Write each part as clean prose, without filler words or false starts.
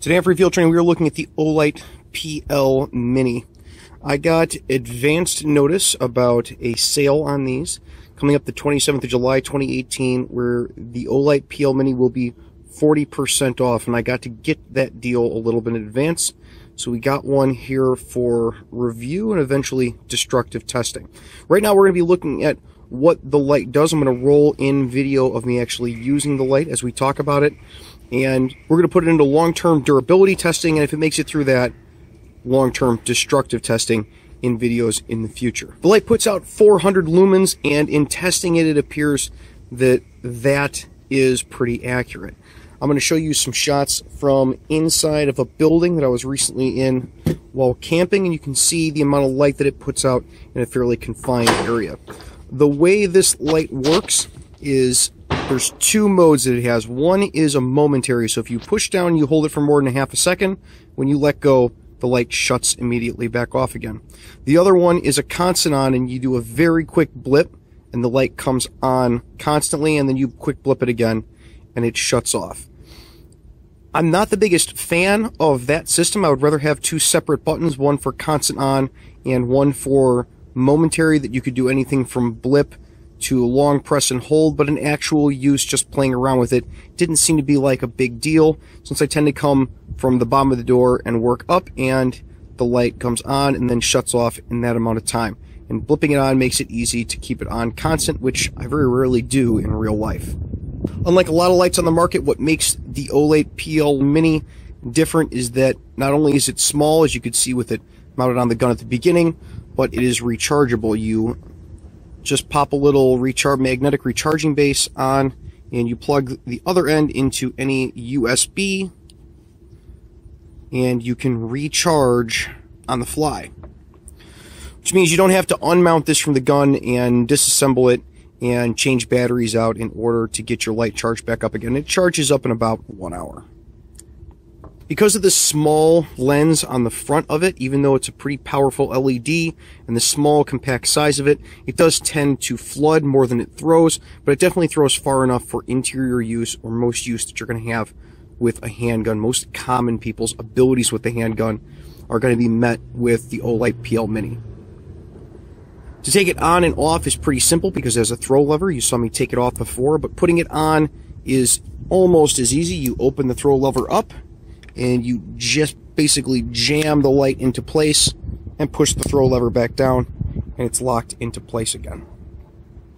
Today for field training, we are looking at the Olight PL Mini. I got advanced notice about a sale on these coming up the 27th of July 2018, where the Olight PL Mini will be 40% off, and I got to get that deal a little bit in advance. So we got one here for review and eventually destructive testing. Right now we're going to be looking at what the light does. I'm going to roll in video of me actually using the light as we talk about it. And we're going to put it into long-term durability testing, and if it makes it through that, long-term destructive testing in videos in the future. The light puts out 400 lumens, and in testing it, it appears that that is pretty accurate. I'm going to show you some shots from inside of a building that I was recently in while camping, and you can see the amount of light that it puts out in a fairly confined area. The way this light works is there's two modes that it has. One is a momentary, so if you push down, you hold it for more than a half a second. When you let go, the light shuts immediately back off again. The other one is a constant on, and you do a very quick blip, and the light comes on constantly, and then you quick blip it again, and it shuts off. I'm not the biggest fan of that system. I would rather have two separate buttons, one for constant on and one for momentary, that you could do anything from blip to long press and hold, but in actual use, just playing around with it, didn't seem to be like a big deal, since I tend to come from the bottom of the door and work up, and the light comes on and then shuts off in that amount of time. And blipping it on makes it easy to keep it on constant, which I very rarely do in real life. Unlike a lot of lights on the market, what makes the Olight PL Mini different is that not only is it small, as you could see with it mounted on the gun at the beginning, but it is rechargeable. You just pop a little magnetic recharging base on, and you plug the other end into any USB, and you can recharge on the fly. Which means you don't have to unmount this from the gun and disassemble it and change batteries out in order to get your light charged back up again. It charges up in about 1 hour. Because of the small lens on the front of it, even though it's a pretty powerful LED and the small compact size of it, it does tend to flood more than it throws, but it definitely throws far enough for interior use, or most use that you're going to have with a handgun. Most common people's abilities with the handgun are going to be met with the Olight PL Mini. To take it on and off is pretty simple because there's a throw lever. You saw me take it off before, but putting it on is almost as easy. You open the throw lever up, and you just basically jam the light into place and push the throw lever back down, and it's locked into place again.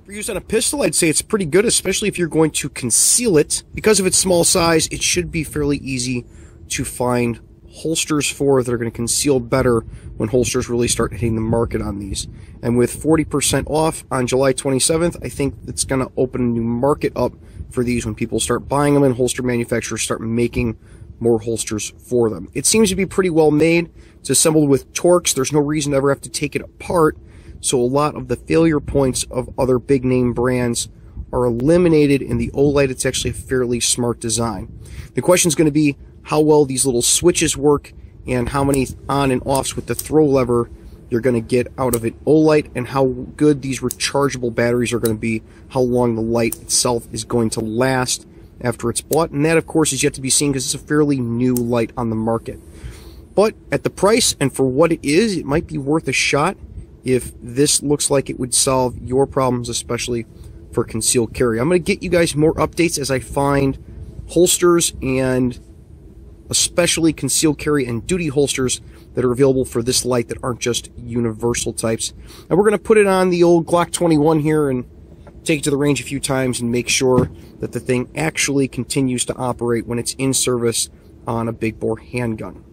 For use on a pistol, I'd say it's pretty good, especially if you're going to conceal it. Because of its small size, it should be fairly easy to find holsters for that are going to conceal better when holsters really start hitting the market on these. And with 40% off on July 27th, I think it's going to open a new market up for these when people start buying them and holster manufacturers start making more holsters for them. It seems to be pretty well made. It's assembled with Torx. There's no reason to ever have to take it apart, so a lot of the failure points of other big name brands are eliminated. In the Olight, it's actually a fairly smart design. The question is going to be how well these little switches work and how many on and offs with the throw lever you're going to get out of it Olight, and how good these rechargeable batteries are going to be, how long the light itself is going to last after it's bought, and that of course is yet to be seen because it's a fairly new light on the market. But at the price and for what it is, it might be worth a shot if this looks like it would solve your problems, especially for concealed carry. I'm going to get you guys more updates as I find holsters, and especially concealed carry and duty holsters that are available for this light that aren't just universal types. And we're going to put it on the old Glock 21 here and take it to the range a few times and make sure that the thing actually continues to operate when it's in service on a big bore handgun.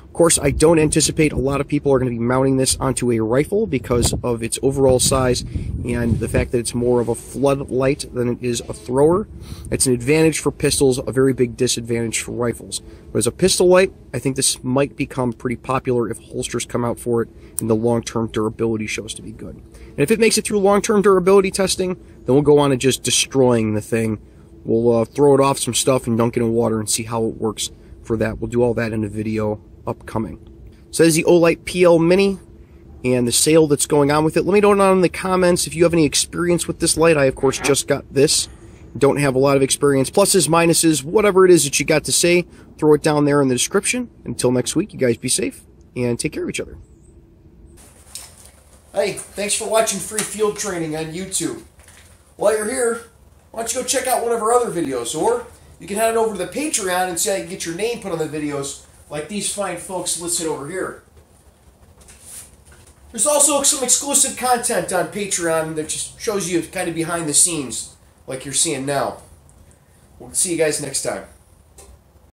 Of course, I don't anticipate a lot of people are going to be mounting this onto a rifle because of its overall size and the fact that it's more of a floodlight than it is a thrower. It's an advantage for pistols, a very big disadvantage for rifles. But as a pistol light, I think this might become pretty popular if holsters come out for it and the long-term durability shows to be good. And if it makes it through long-term durability testing, then we'll go on to just destroying the thing. We'll throw it off some stuff and dunk it in water and see how it works for that. We'll do all that in a video upcoming. So there's the Olight PL Mini and the sale that's going on with it. Let me know down in the comments if you have any experience with this light. I, of course, just got this, don't have a lot of experience, pluses, minuses, whatever it is that you got to say, throw it down there in the description. Until next week, you guys be safe and take care of each other. Hey, thanks for watching free field training on YouTube. While you're here, why don't you go check out one of our other videos, or you can head on over to the Patreon and see how you can get your name put on the videos like these fine folks listed over here. There's also some exclusive content on Patreon that just shows you kind of behind the scenes like you're seeing now. We'll see you guys next time.